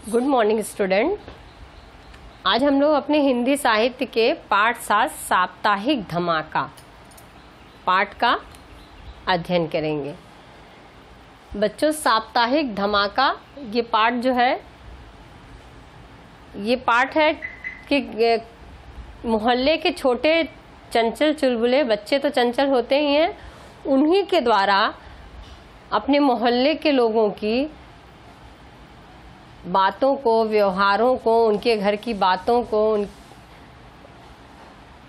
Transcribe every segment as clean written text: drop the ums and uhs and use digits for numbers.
Good morning student. आज हम लोग अपने हिंदी साहित्य के पाठ 7 साप्ताहिक धमाका पाठ का अध्ययन करेंगे। बच्चों, साप्ताहिक धमाका ये पाठ जो है, ये पाठ है कि मोहल्ले के छोटे चंचल चुलबुले बच्चे तो चंचल होते ही हैं, उन्हीं के द्वारा अपने मोहल्ले के लोगों की बातों को, व्यवहारों को, उनके घर की बातों को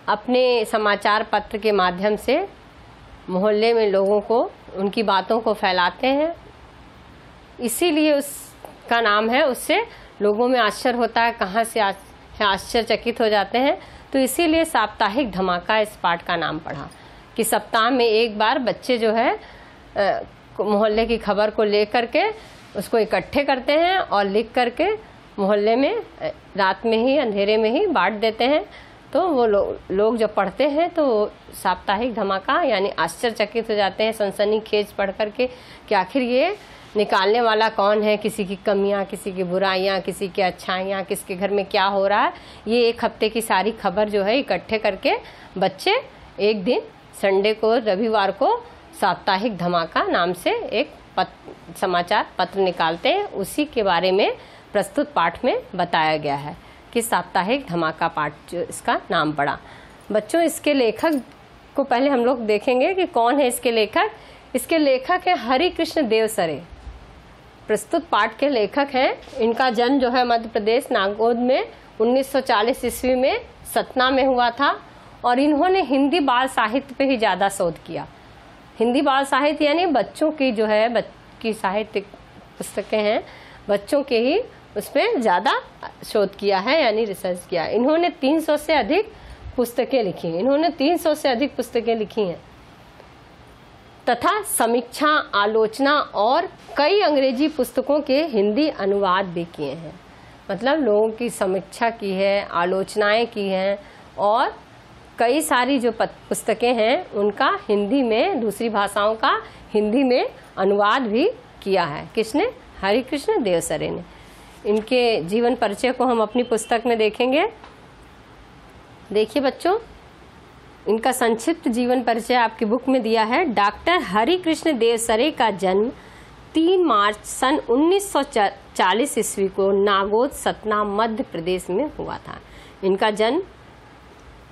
अपने समाचार पत्र के माध्यम से मोहल्ले में लोगों को उनकी बातों को फैलाते हैं। इसीलिए उसका नाम है। उससे लोगों में आश्चर्य होता है, कहाँ से आश्चर्यचकित हो जाते हैं। तो इसीलिए साप्ताहिक धमाका इस पाठ का नाम पड़ा कि सप्ताह में एक बार बच्चे जो है मोहल्ले की खबर को लेकर के उसको इकट्ठे करते हैं और लिख करके मोहल्ले में रात में ही, अंधेरे में ही बांट देते हैं। तो वो लोग जब पढ़ते हैं तो साप्ताहिक धमाका यानी आश्चर्यचकित हो जाते हैं, सनसनीखेज पढ़ करके कि आखिर ये निकालने वाला कौन है, किसी की कमियां, किसी की बुराइयां, किसी की अच्छाइयां, किसके घर में क्या हो रहा है। ये एक हफ्ते की सारी खबर जो है इकट्ठे करके बच्चे एक दिन संडे को, रविवार को साप्ताहिक धमाका नाम से एक समाचार पत्र निकालते हैं। उसी के बारे में प्रस्तुत पाठ में बताया गया है कि साप्ताहिक धमाका पाठ जो इसका नाम पड़ा। बच्चों, इसके लेखक को पहले हम लोग देखेंगे कि कौन है इसके लेखक। इसके लेखक है हरिकृष्ण देवसरे। प्रस्तुत पाठ के लेखक हैं। इनका जन्म जो है मध्य प्रदेश नागौद में 1940 ईस्वी में सतना में हुआ था और इन्होंने हिंदी बाल साहित्य पे ही ज़्यादा शोध किया। हिंदी बाल साहित्य यानी बच्चों की जो है की साहित्य पुस्तकें हैं, बच्चों के ही उस पर ज़्यादा शोध किया है यानी रिसर्च किया। इन्होंने 300 से अधिक पुस्तकें लिखी हैं तथा समीक्षा, आलोचना और कई अंग्रेजी पुस्तकों के हिंदी अनुवाद भी किए हैं। मतलब लोगों की समीक्षा की है, आलोचनाएं की हैं और कई सारी जो पुस्तकें हैं उनका हिंदी में, दूसरी भाषाओं का हिंदी में अनुवाद भी किया है। किसने? हरिकृष्ण देवसरे ने। इनके जीवन परिचय को हम अपनी पुस्तक में देखेंगे। देखिए बच्चों, इनका संक्षिप्त जीवन परिचय आपकी बुक में दिया है। डॉक्टर हरिकृष्ण देवसरे का जन्म 3 मार्च सन 1940 ईस्वी को नागौद, सतना, मध्य प्रदेश में हुआ था। इनका जन्म,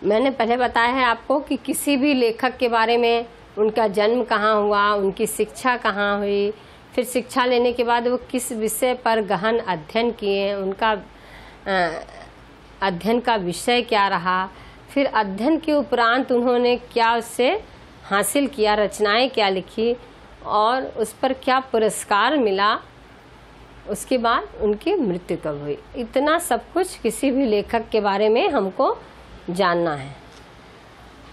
मैंने पहले बताया है आपको कि किसी भी लेखक के बारे में उनका जन्म कहाँ हुआ, उनकी शिक्षा कहाँ हुई, फिर शिक्षा लेने के बाद वो किस विषय पर गहन अध्ययन किए, उनका अध्ययन का विषय क्या रहा, फिर अध्ययन के उपरांत उन्होंने क्या उससे हासिल किया, रचनाएं क्या लिखी और उस पर क्या पुरस्कार मिला, उसके बाद उनकी मृत्यु कब हुई, इतना सब कुछ किसी भी लेखक के बारे में हमको जानना है।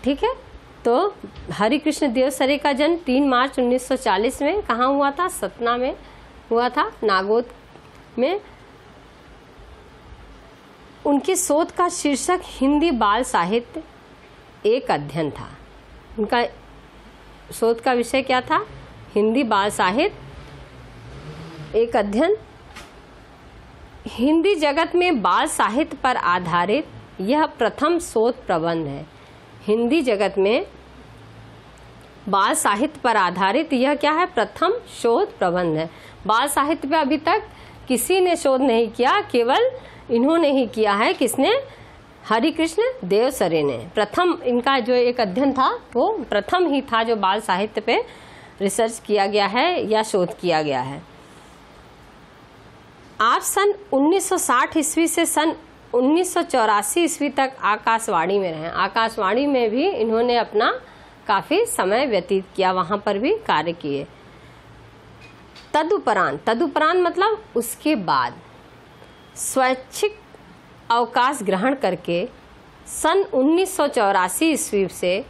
ठीक है। तो हरिकृष्ण देवसरे का जन्म 3 मार्च 1940 में कहाँ हुआ था? सतना में हुआ था, नागौद में। उनके शोध का शीर्षक हिंदी बाल साहित्य एक अध्ययन था। उनका शोध का विषय क्या था? हिंदी बाल साहित्य एक अध्ययन। हिंदी जगत में बाल साहित्य पर आधारित यह प्रथम शोध प्रबंध है। हिंदी जगत में बाल साहित्य पर आधारित यह क्या है? प्रथम शोध प्रबंध है। बाल साहित्य पे अभी तक किसी ने शोध नहीं किया, केवल इन्होंने ही किया है। किसने? हरिकृष्ण देवसरे ने। प्रथम इनका जो एक अध्ययन था वो प्रथम ही था जो बाल साहित्य पे रिसर्च किया गया है या शोध किया गया है। आप सन 1960 ईस्वी से सन 1984 ईस्वी तक आकाशवाणी में रहे। आकाशवाणी में भी इन्होंने अपना काफ़ी समय व्यतीत किया, वहाँ पर भी कार्य किए। तदुपरांत मतलब उसके बाद स्वैच्छिक अवकाश ग्रहण करके सन 1984 ईस्वी से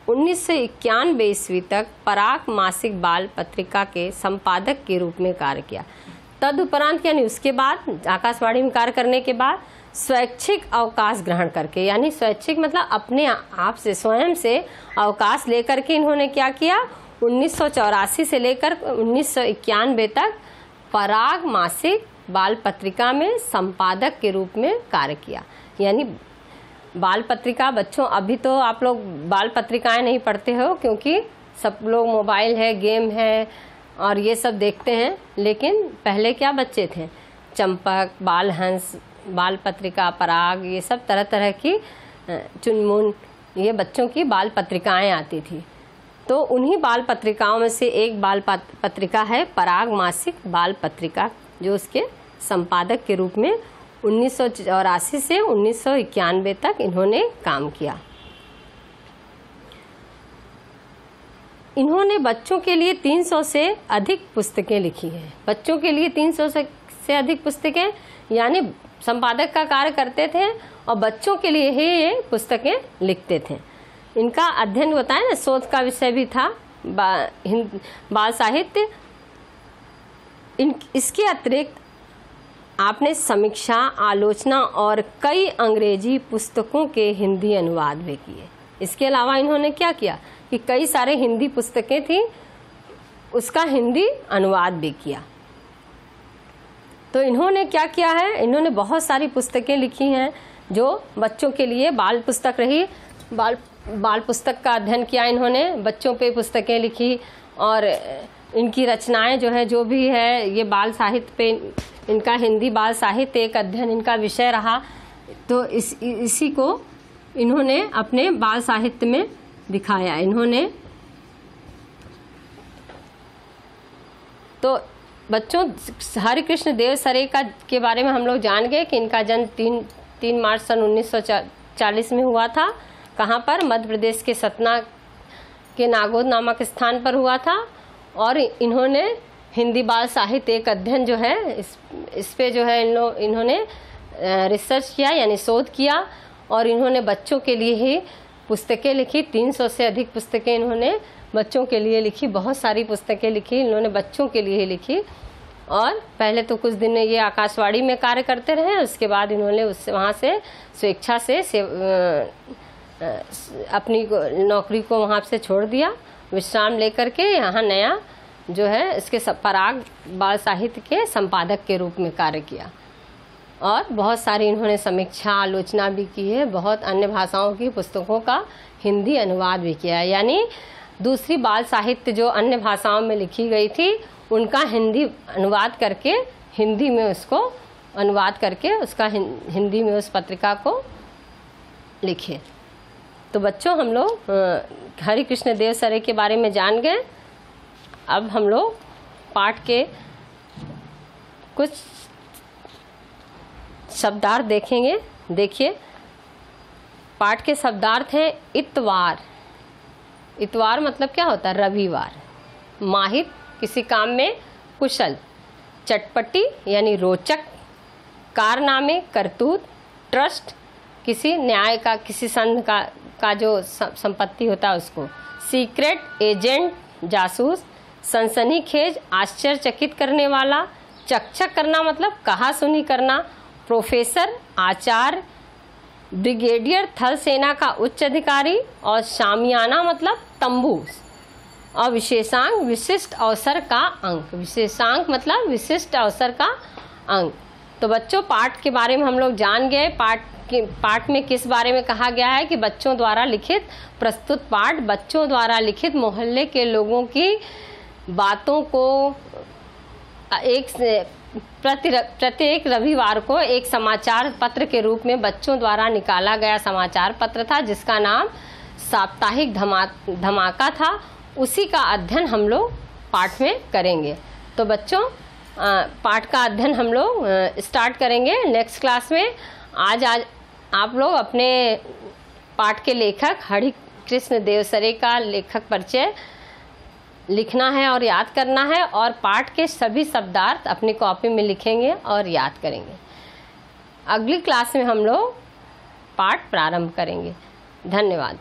1991 ईस्वी तक पराग मासिक बाल पत्रिका के संपादक के रूप में कार्य किया। तदुपरांत यानी उसके बाद, आकाशवाणी में कार्य करने के बाद स्वैच्छिक अवकाश ग्रहण करके, यानी स्वैच्छिक मतलब अपने आप से, स्वयं से अवकाश लेकर के इन्होंने क्या किया? 1984 से लेकर 1991 तक पराग मासिक बाल पत्रिका में संपादक के रूप में कार्य किया। यानी बाल पत्रिका, बच्चों अभी तो आप लोग बाल पत्रिकाएं नहीं पढ़ते हो क्योंकि सब लोग मोबाइल है, गेम है और ये सब देखते हैं, लेकिन पहले क्या बच्चे थे, चंपक, बाल हंस, बाल पत्रिका, पराग, ये सब तरह तरह की चुनमुन, ये बच्चों की बाल पत्रिकाएं आती थी। तो उन्हीं बाल पत्रिकाओं में से एक बाल पत्रिका है पराग मासिक बाल पत्रिका, जो उसके संपादक के रूप में 1984 से 1991 तक इन्होंने काम किया। इन्होंने बच्चों के लिए 300 से अधिक पुस्तकें लिखी हैं। बच्चों के लिए 300 से अधिक पुस्तकें, यानी संपादक का कार्य करते थे और बच्चों के लिए ही ये पुस्तकें लिखते थे। इनका अध्ययन बताया ना, शोध का विषय भी था बाल साहित्य। इसके अतिरिक्त आपने समीक्षा, आलोचना और कई अंग्रेजी पुस्तकों के हिंदी अनुवाद भी किए। इसके अलावा इन्होंने क्या किया कि कई सारे हिंदी पुस्तकें थी, उसका हिंदी अनुवाद भी किया। तो इन्होंने क्या किया है, इन्होंने बहुत सारी पुस्तकें लिखी हैं जो बच्चों के लिए बाल पुस्तक रही। बाल पुस्तक का अध्ययन किया इन्होंने, बच्चों पे पुस्तकें लिखी और इनकी रचनाएं जो है, जो भी है, ये बाल साहित्य पे, इनका हिंदी बाल साहित्य एक अध्ययन इनका विषय रहा। तो इसी को इन्होंने अपने बाल साहित्य में दिखाया। इन्होंने तो बच्चों हरिकृष्ण देव सरे के बारे में हम लोग जान गए कि इनका जन्म 3 मार्च सन 1940 में हुआ था। कहाँ पर? मध्य प्रदेश के सतना के नागौद नामक स्थान पर हुआ था। और इन्होंने हिंदी बाल साहित्य एक अध्ययन जो है, इस पे जो है इन्होंने रिसर्च किया, यानी शोध किया, और इन्होंने बच्चों के लिए ही पुस्तकें लिखी। 300 से अधिक पुस्तकें इन्होंने बच्चों के लिए लिखी। बहुत सारी पुस्तकें लिखी इन्होंने, बच्चों के लिए ही लिखी। और पहले तो कुछ दिन ये आकाशवाणी में कार्य करते रहे, उसके बाद इन्होंने वहाँ से स्वेच्छा से अपनी नौकरी को वहाँ से छोड़ दिया, विश्राम लेकर के यहाँ नया जो है इसके पराग बाल साहित्य के संपादक के रूप में कार्य किया। और बहुत सारी इन्होंने समीक्षा, आलोचना भी की है। बहुत अन्य भाषाओं की पुस्तकों का हिंदी अनुवाद भी किया है, यानी दूसरी बाल साहित्य जो अन्य भाषाओं में लिखी गई थी उनका हिंदी अनुवाद करके, हिंदी में उसको अनुवाद करके उसका हिंदी में उस पत्रिका को लिखे। तो बच्चों हम लोग हरिकृष्ण देव सरे के बारे में जान गए। अब हम लोग पाठ के कुछ शब्दार्थ देखेंगे। देखिए, पाठ के शब्दार्थ हैं इतवार। इतवार मतलब क्या होता है? रविवार। माहिर, किसी काम में कुशल। चटपटी यानी रोचक। कारनामे, करतूत। ट्रस्ट, किसी न्याय का, किसी संघ का जो संपत्ति होता है उसको। सीक्रेट, एजेंट, जासूस। सनसनीखेज, आश्चर्यचकित करने वाला। चकचक करना मतलब कहा सुनी करना। प्रोफेसर, आचार्य। ब्रिगेडियर, थल सेना का उच्च अधिकारी। और शामियाना मतलब तंबू। और विशेषांक, विशिष्ट अवसर का अंक। विशेषांक मतलब विशिष्ट अवसर का अंक। तो बच्चों पाठ के बारे में हम लोग जान गए। पाठ में किस बारे में कहा गया है कि बच्चों द्वारा लिखित प्रस्तुत पाठ बच्चों द्वारा लिखित मोहल्ले के लोगों की बातों को प्रत्येक रविवार को एक समाचार पत्र के रूप में बच्चों द्वारा निकाला गया समाचार पत्र था, जिसका नाम साप्ताहिक धमाका था। उसी का अध्ययन हम लोग पाठ में करेंगे। तो बच्चों पाठ का अध्ययन हम लोग स्टार्ट करेंगे नेक्स्ट क्लास में। आज आप लोग अपने पाठ के लेखक हरिकृष्ण देव सरे का लेखक परिचय लिखना है और याद करना है, और पाठ के सभी शब्दार्थ अपनी कॉपी में लिखेंगे और याद करेंगे। अगली क्लास में हम लोग पाठ प्रारंभ करेंगे। धन्यवाद।